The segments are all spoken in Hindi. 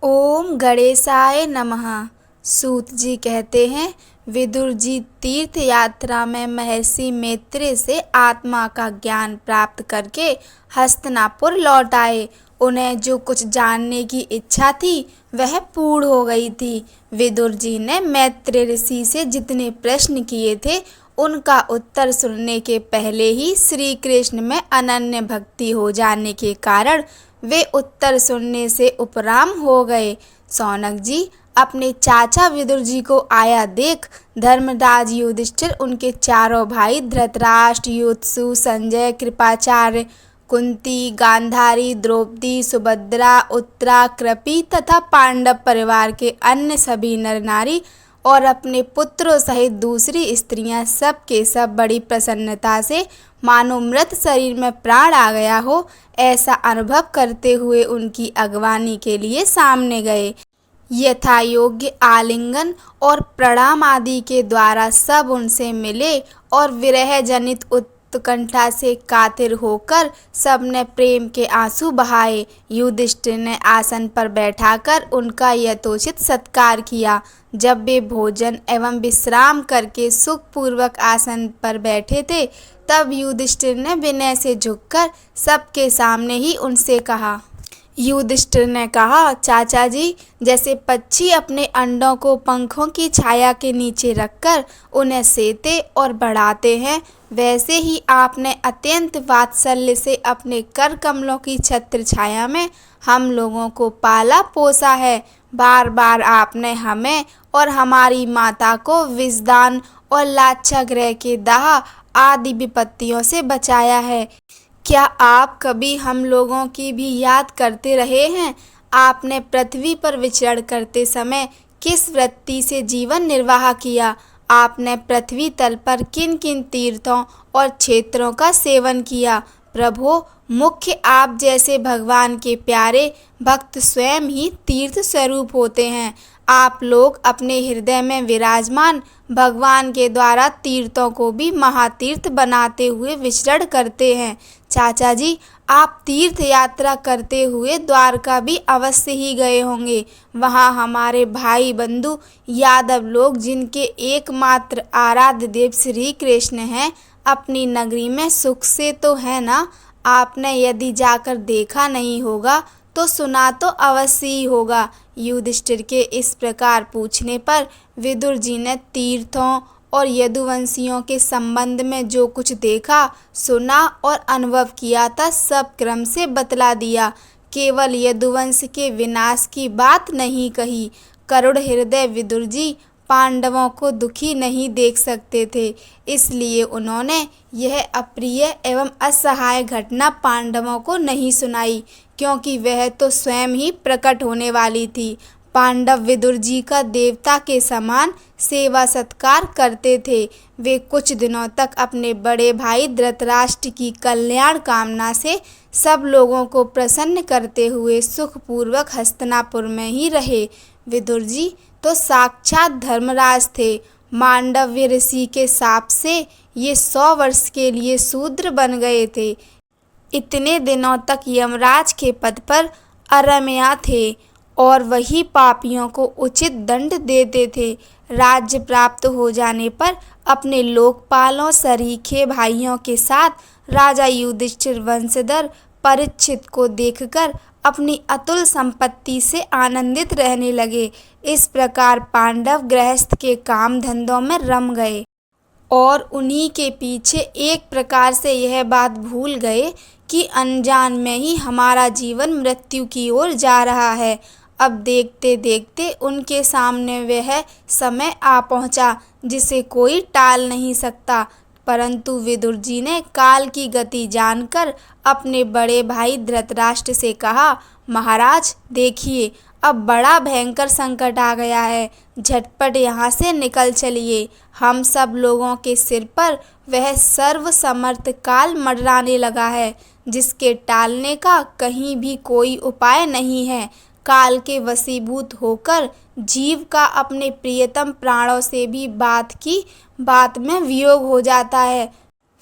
ओम गणेशाय नमः। सूत जी कहते हैं, विदुर जी तीर्थ यात्रा में महर्षि मैत्रेय से आत्मा का ज्ञान प्राप्त करके हस्तिनापुर लौट आए। उन्हें जो कुछ जानने की इच्छा थी वह पूर्ण हो गई थी। विदुर जी ने मैत्रेय ऋषि से जितने प्रश्न किए थे उनका उत्तर सुनने के पहले ही श्री कृष्ण में अनन्य भक्ति हो जाने के कारण वे उत्तर सुनने से उपराम हो गए। शौनक जी अपने चाचा विदुर जी को आया देख धर्मराज युधिष्ठिर, उनके चारों भाई धृतराष्ट्र, युत्सु, संजय, कृपाचार्य, कुंती, गांधारी, द्रौपदी, सुभद्रा, उत्तरा, कृपि तथा पांडव परिवार के अन्य सभी नर नारी और अपने पुत्रों सहित दूसरी स्त्रियां सब के सब बड़ी प्रसन्नता से मानो मृत शरीर में प्राण आ गया हो ऐसा अनुभव करते हुए उनकी अगवानी के लिए सामने गए। यथा योग्य आलिंगन और प्रणाम आदि के द्वारा सब उनसे मिले और विरह जनित उत्कंठा से कातिर होकर सबने प्रेम के आंसू बहाए। युधिष्ठिर ने आसन पर बैठाकर उनका यथोचित सत्कार किया। जब वे भोजन एवं विश्राम करके सुखपूर्वक आसन पर बैठे थे तब युधिष्ठिर ने विनय से झुककर सबके सामने ही उनसे कहा। युधिष्ठिर ने कहा, चाचा जी, जैसे पक्षी अपने अंडों को पंखों की छाया के नीचे रखकर उन्हें सेते और बढ़ाते हैं, वैसे ही आपने अत्यंत वात्सल्य से अपने कर कमलों की छत्र छाया में हम लोगों को पाला पोसा है। बार बार आपने हमें और हमारी माता को विषदान और लाक्षागृह के दाह आदि विपत्तियों से बचाया है। क्या आप कभी हम लोगों की भी याद करते रहे हैं? आपने पृथ्वी पर विचरण करते समय किस वृत्ति से जीवन निर्वाह किया? आपने पृथ्वी तल पर किन किन तीर्थों और क्षेत्रों का सेवन किया? प्रभो, मुख्य आप जैसे भगवान के प्यारे भक्त स्वयं ही तीर्थ स्वरूप होते हैं। आप लोग अपने हृदय में विराजमान भगवान के द्वारा तीर्थों को भी महातीर्थ बनाते हुए विचरण करते हैं। चाचा जी, आप तीर्थ यात्रा करते हुए द्वारका भी अवश्य ही गए होंगे। वहाँ हमारे भाई बंधु यादव लोग, जिनके एकमात्र आराध्य देव श्री कृष्ण हैं, अपनी नगरी में सुख से तो है ना? आपने यदि जाकर देखा नहीं होगा तो सुना तो अवश्य ही होगा। युधिष्ठिर के इस प्रकार पूछने पर विदुर जी ने तीर्थों और यदुवंशियों के संबंध में जो कुछ देखा, सुना और अनुभव किया था सब क्रम से बतला दिया। केवल यदुवंश के विनाश की बात नहीं कही। करुण हृदय विदुर जी पांडवों को दुखी नहीं देख सकते थे, इसलिए उन्होंने यह अप्रिय एवं असहाय घटना पांडवों को नहीं सुनाई, क्योंकि वह तो स्वयं ही प्रकट होने वाली थी। पांडव विदुर जी का देवता के समान सेवा सत्कार करते थे। वे कुछ दिनों तक अपने बड़े भाई धृतराष्ट्र की कल्याण कामना से सब लोगों को प्रसन्न करते हुए सुखपूर्वक हस्तिनापुर में ही रहे। विदुर जी तो साक्षात धर्मराज थे। मांडव्य ऋषि के शाप से ये 100 वर्ष के लिए शूद्र बन गए थे। इतने दिनों तक यमराज के पद पर अरमया थे और वही पापियों को उचित दंड देते थे। राज्य प्राप्त हो जाने पर अपने लोकपालों सरीखे भाइयों के साथ राजा युधिष्ठिर वंशधर परीक्षित को देखकर अपनी अतुल संपत्ति से आनंदित रहने लगे। इस प्रकार पांडव गृहस्थ के काम धंधों में रम गए और उन्हीं के पीछे एक प्रकार से यह बात भूल गए कि अनजान में ही हमारा जीवन मृत्यु की ओर जा रहा है। अब देखते देखते उनके सामने वह समय आ पहुंचा जिसे कोई टाल नहीं सकता। परंतु विदुर जी ने काल की गति जानकर अपने बड़े भाई धृतराष्ट्र से कहा, महाराज देखिए, अब बड़ा भयंकर संकट आ गया है, झटपट यहाँ से निकल चलिए। हम सब लोगों के सिर पर वह सर्वसमर्थ काल मंडराने लगा है, जिसके टालने का कहीं भी कोई उपाय नहीं है। काल के वशीभूत होकर जीव का अपने प्रियतम प्राणों से भी बात की बात में वियोग हो जाता है।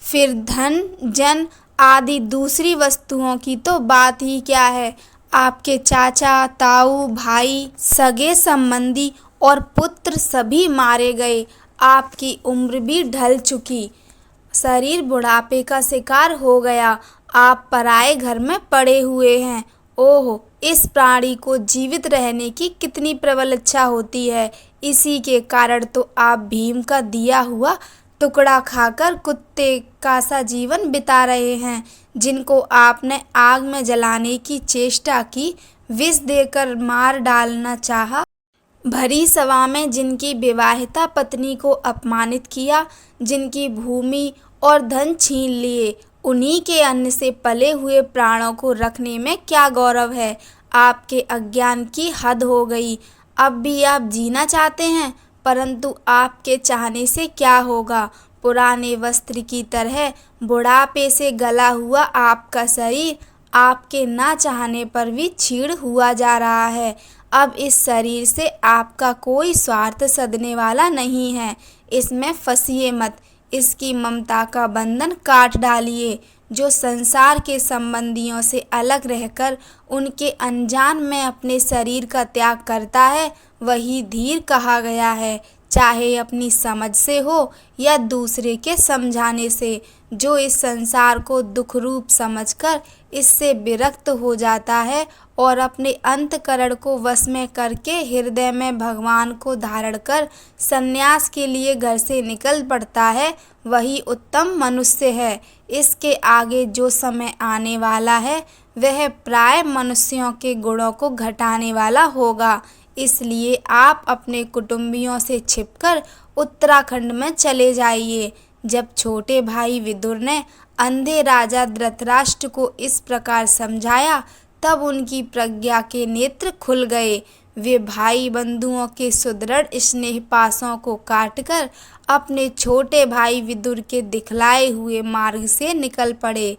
फिर धन जन आदि दूसरी वस्तुओं की तो बात ही क्या है। आपके चाचा, ताऊ, भाई, सगे संबंधी और पुत्र सभी मारे गए। आपकी उम्र भी ढल चुकी, शरीर बुढ़ापे का शिकार हो गया। आप पराए घर में पड़े हुए हैं। ओह, इस प्राणी को जीवित रहने की कितनी प्रबल इच्छा होती है। इसी के कारण तो आप भीम का दिया हुआ टुकड़ा खाकर कुत्ते का सा जीवन बिता रहे हैं, जिनको आपने आग में जलाने की चेष्टा की, विष देकर मार डालना चाहा। भरी सभा में जिनकी विवाहिता पत्नी को अपमानित किया, जिनकी भूमि और धन छीन लिए, उन्हीं के अन्न से पले हुए प्राणों को रखने में क्या गौरव है। आपके अज्ञान की हद हो गई। अब भी आप जीना चाहते हैं, परंतु आपके चाहने से क्या होगा। पुराने वस्त्र की तरह बुढ़ापे से गला हुआ आपका शरीर आपके ना चाहने पर भी छीड़ हुआ जा रहा है। अब इस शरीर से आपका कोई स्वार्थ सधने वाला नहीं है। इसमें फंसिए मत, इसकी ममता का बंधन काट डालिए। जो संसार के संबंधियों से अलग रहकर उनके अनजान में अपने शरीर का त्याग करता है, वही धीर कहा गया है, चाहे अपनी समझ से हो या दूसरे के समझाने से। जो इस संसार को दुख रूप समझकर इससे विरक्त हो जाता है और अपने अंतकरण को वश में करके हृदय में भगवान को धारण कर संन्यास के लिए घर से निकल पड़ता है, वही उत्तम मनुष्य है। इसके आगे जो समय आने वाला है, वह प्राय मनुष्यों के गुणों को घटाने वाला होगा। इसलिए आप अपने कुटुंबियों से छिपकर उत्तराखंड में चले जाइए। जब छोटे भाई विदुर ने अंधे राजा धृतराष्ट्र को इस प्रकार समझाया, तब उनकी प्रज्ञा के नेत्र खुल गए। वे भाई बंधुओं के सुदृढ़ स्नेह पाशों को काटकर अपने छोटे भाई विदुर के दिखलाए हुए मार्ग से निकल पड़े।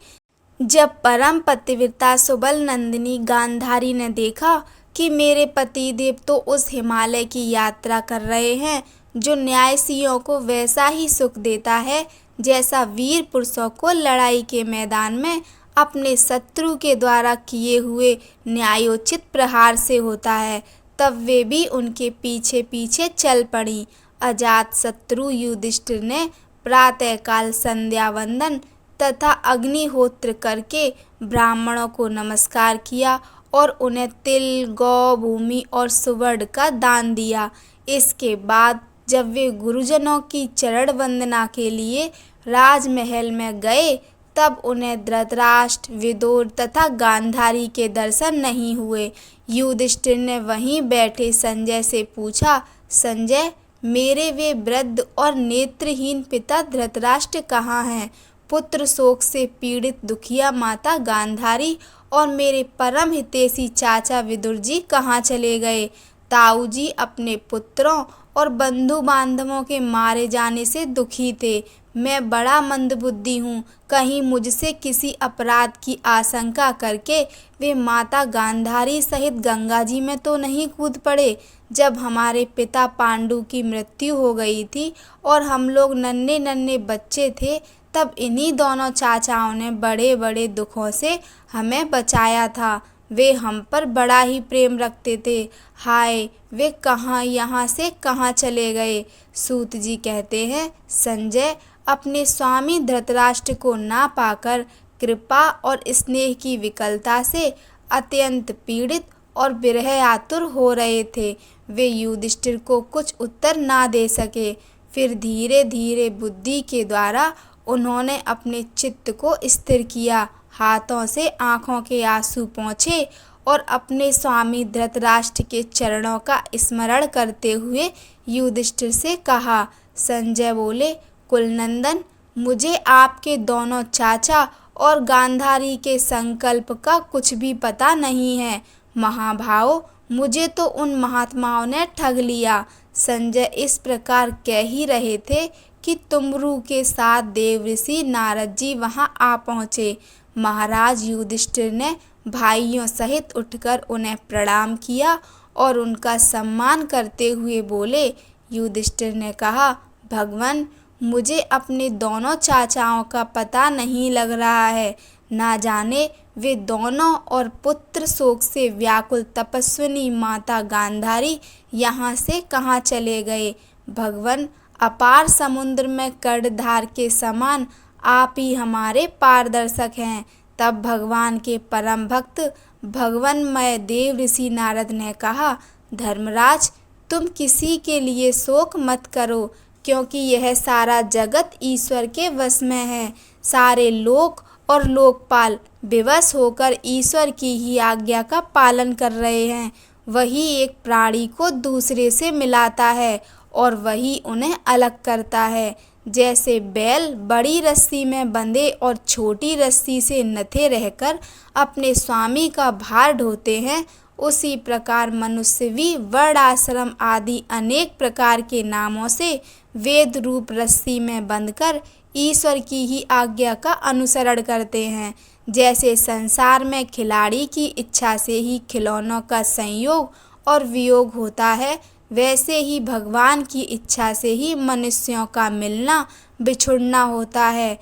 जब परम पतिव्रता सुबल नंदिनी गांधारी ने देखा कि मेरे पतिदेव तो उस हिमालय की यात्रा कर रहे हैं, जो न्यायसियों को वैसा ही सुख देता है जैसा वीर पुरुषों को लड़ाई के मैदान में अपने शत्रु के द्वारा किए हुए न्यायोचित प्रहार से होता है, तब वे भी उनके पीछे पीछे चल पड़ी। अजात शत्रु युधिष्ठिर ने प्रातःकाल संध्या वंदन तथा अग्निहोत्र करके ब्राह्मणों को नमस्कार किया और उन्हें तिल, गौ, भूमि और सुवर्ण का दान दिया। इसके बाद जब वे गुरुजनों की चरण वंदना के लिए राजमहल में गए, तब उन्हें धृतराष्ट्र, विदुर तथा गांधारी के दर्शन नहीं हुए। युधिष्ठिर ने वहीं बैठे संजय से पूछा, संजय, मेरे वे वृद्ध और नेत्रहीन पिता धृतराष्ट्र कहाँ हैं? पुत्र शोक से पीड़ित दुखिया माता गांधारी और मेरे परम हितैषी चाचा विदुर जी कहाँ चले गए? ताऊ जी अपने पुत्रों और बंधु बांधवों के मारे जाने से दुखी थे। मैं बड़ा मंदबुद्धि हूँ, कहीं मुझसे किसी अपराध की आशंका करके वे माता गांधारी सहित गंगा जी में तो नहीं कूद पड़े। जब हमारे पिता पांडु की मृत्यु हो गई थी और हम लोग नन्हे नन्हे बच्चे थे, तब इन्हीं दोनों चाचाओं ने बड़े बड़े दुखों से हमें बचाया था। वे हम पर बड़ा ही प्रेम रखते थे। हाय, वे कहाँ यहाँ से कहाँ चले गए? सूत जी कहते हैं, संजय अपने स्वामी धृतराष्ट्र को ना पाकर कृपा और स्नेह की विकलता से अत्यंत पीड़ित और विरह आतुर हो रहे थे। वे युधिष्ठिर को कुछ उत्तर ना दे सके। फिर धीरे धीरे बुद्धि के द्वारा उन्होंने अपने चित्त को स्थिर किया, हाथों से आँखों के आंसू पोंछे और अपने स्वामी धृतराष्ट्र के चरणों का स्मरण करते हुए युधिष्ठिर से कहा। संजय बोले, कुलनंदन, मुझे आपके दोनों चाचा और गांधारी के संकल्प का कुछ भी पता नहीं है। महाभाव, मुझे तो उन महात्माओं ने ठग लिया। संजय इस प्रकार कह ही रहे थे कि तुमरू के साथ देवऋषि नारद जी वहाँ आ पहुँचे। महाराज युधिष्ठिर ने भाइयों सहित उठकर उन्हें प्रणाम किया और उनका सम्मान करते हुए बोले। युधिष्ठिर ने कहा, भगवान, मुझे अपने दोनों चाचाओं का पता नहीं लग रहा है। ना जाने वे दोनों और पुत्र शोक से व्याकुल तपस्विनी माता गांधारी यहाँ से कहाँ चले गए। भगवान, अपार समुद्र में कर्णधार के समान आप ही हमारे पारदर्शक हैं। तब भगवान के परम भक्त भगवानमय देव ऋषि नारद ने कहा, धर्मराज, तुम किसी के लिए शोक मत करो, क्योंकि यह सारा जगत ईश्वर के वश में है। सारे लोक और लोकपाल विवश होकर ईश्वर की ही आज्ञा का पालन कर रहे हैं। वही एक प्राणी को दूसरे से मिलाता है और वही उन्हें अलग करता है। जैसे बैल बड़ी रस्सी में बंधे और छोटी रस्सी से नथे रहकर अपने स्वामी का भार ढोते हैं, उसी प्रकार मनुष्य भी वर्ण आश्रम आदि अनेक प्रकार के नामों से वेद रूप रस्सी में बंधकर ईश्वर की ही आज्ञा का अनुसरण करते हैं। जैसे संसार में खिलाड़ी की इच्छा से ही खिलौनों का संयोग और वियोग होता है, वैसे ही भगवान की इच्छा से ही मनुष्यों का मिलना बिछुड़ना होता है।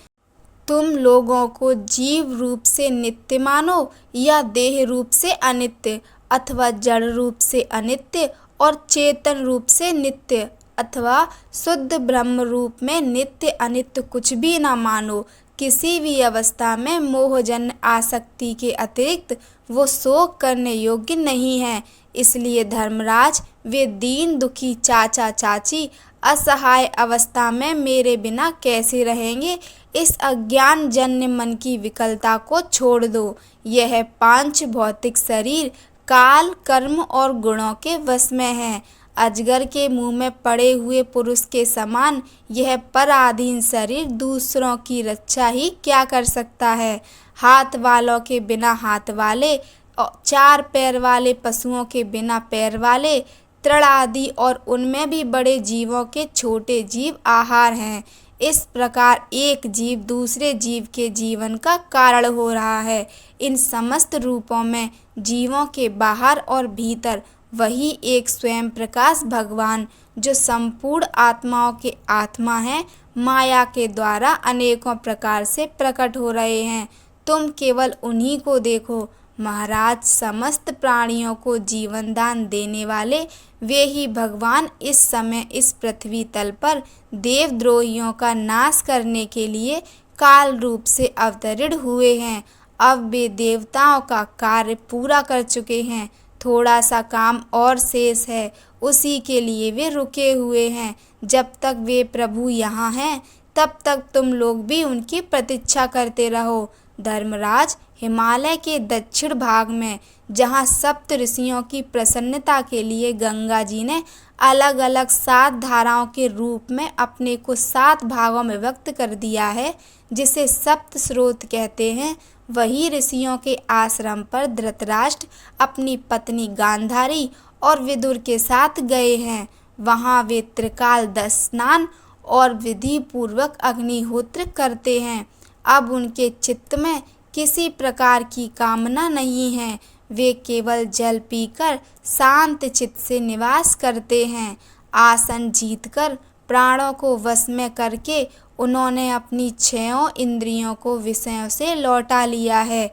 तुम लोगों को जीव रूप से नित्य मानो या देह रूप से अनित्य, अथवा जड़ रूप से अनित्य और चेतन रूप से नित्य, अथवा शुद्ध ब्रह्म रूप में नित्य अनित्य कुछ भी न मानो। किसी भी अवस्था में मोहजन्य आसक्ति के अतिरिक्त वो शोक करने योग्य नहीं है। इसलिए धर्मराज, वे दीन दुखी चाचा चाची असहाय अवस्था में मेरे बिना कैसे रहेंगे। इस अज्ञान जन्य मन की विकलता को छोड़ दो। यह पांच भौतिक शरीर काल, कर्म और गुणों के वश में है। अजगर के मुंह में पड़े हुए पुरुष के समान यह पराधीन शरीर दूसरों की रक्षा ही क्या कर सकता है। हाथ वालों के बिना हाथ वाले, चार पैर वाले पशुओं के बिना पैर वाले, तृण आदि और उनमें भी बड़े जीवों के छोटे जीव आहार हैं। इस प्रकार एक जीव दूसरे जीव के जीवन का कारण हो रहा है। इन समस्त रूपों में जीवों के बाहर और भीतर वही एक स्वयं प्रकाश भगवान, जो संपूर्ण आत्माओं के आत्मा है, माया के द्वारा अनेकों प्रकार से प्रकट हो रहे हैं। तुम केवल उन्हीं को देखो। महाराज, समस्त प्राणियों को जीवन दान देने वाले वे ही भगवान इस समय इस पृथ्वी तल पर देवद्रोहियों का नाश करने के लिए काल रूप से अवतरित हुए हैं। अब वे देवताओं का कार्य पूरा कर चुके हैं। थोड़ा सा काम और शेष है, उसी के लिए वे रुके हुए हैं। जब तक वे प्रभु यहाँ हैं, तब तक तुम लोग भी उनकी प्रतीक्षा करते रहो। धर्मराज, हिमालय के दक्षिण भाग में, जहाँ सप्त ऋषियों की प्रसन्नता के लिए गंगा जी ने अलग अलग 7 धाराओं के रूप में अपने को 7 भागों में व्यक्त कर दिया है, जिसे सप्त स्रोत कहते हैं, वही ऋषियों के आश्रम पर धृतराष्ट्र अपनी पत्नी गांधारी और विदुर के साथ गए हैं। वहाँ वे त्रिकाल स्नान और विधि पूर्वक अग्निहोत्र करते हैं। अब उनके चित्त में किसी प्रकार की कामना नहीं है। वे केवल जल पीकर शांत चित्त से निवास करते हैं। आसन जीतकर प्राणों को वश में करके उन्होंने अपनी 6 इंद्रियों को विषयों से लौटा लिया है।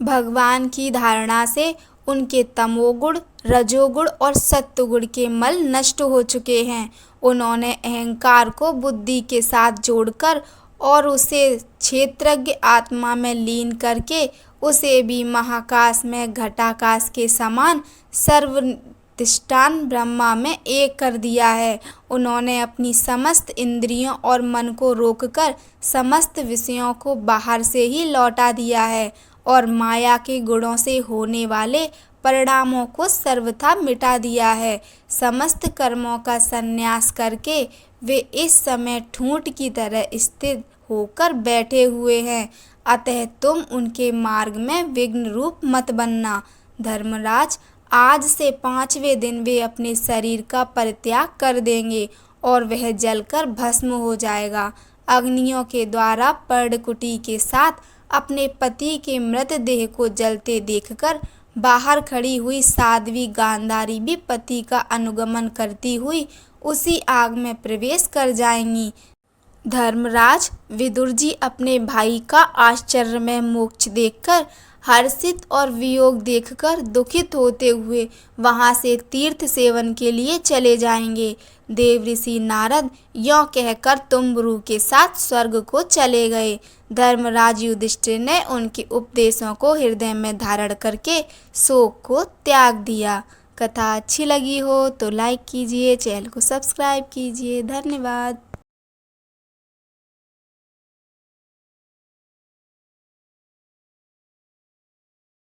भगवान की धारणा से उनके तमोगुण, रजोगुण और सत्वगुण के मल नष्ट हो चुके हैं। उन्होंने अहंकार को बुद्धि के साथ जोड़कर और उसे क्षेत्रज्ञ आत्मा में लीन करके उसे भी महाकाश में घटाकाश के समान सर्वधिष्ठान ब्रह्मा में एक कर दिया है। उन्होंने अपनी समस्त इंद्रियों और मन को रोककर समस्त विषयों को बाहर से ही लौटा दिया है और माया के गुणों से होने वाले परिणामों को सर्वथा मिटा दिया है। समस्त कर्मों का संन्यास करके वे इस समय ठूंठ की तरह स्थिर होकर बैठे हुए हैं। अतः तुम उनके मार्ग में विघ्न रूप मत बनना। धर्मराज, आज से 5वें दिन वे अपने शरीर का परित्याग कर देंगे और वह जलकर भस्म हो जाएगा। अग्नियों के द्वारा पर्णकुटी के साथ अपने पति के मृतदेह को जलते देखकर बाहर खड़ी हुई साध्वी गांधारी भी पति का अनुगमन करती हुई उसी आग में प्रवेश कर जाएंगी। धर्मराज विदुर जी अपने भाई का आश्चर्यमय मोक्ष देखकर हर्षित और वियोग देखकर दुखित होते हुए वहां से तीर्थ सेवन के लिए चले जाएंगे। देवऋषि नारद यों कहकर तुम्बरु के साथ स्वर्ग को चले गए। धर्मराज युधिष्ठिर ने उनके उपदेशों को हृदय में धारण करके शोक को त्याग दिया। कथा अच्छी लगी हो तो लाइक कीजिए, चैनल को सब्सक्राइब कीजिए। धन्यवाद।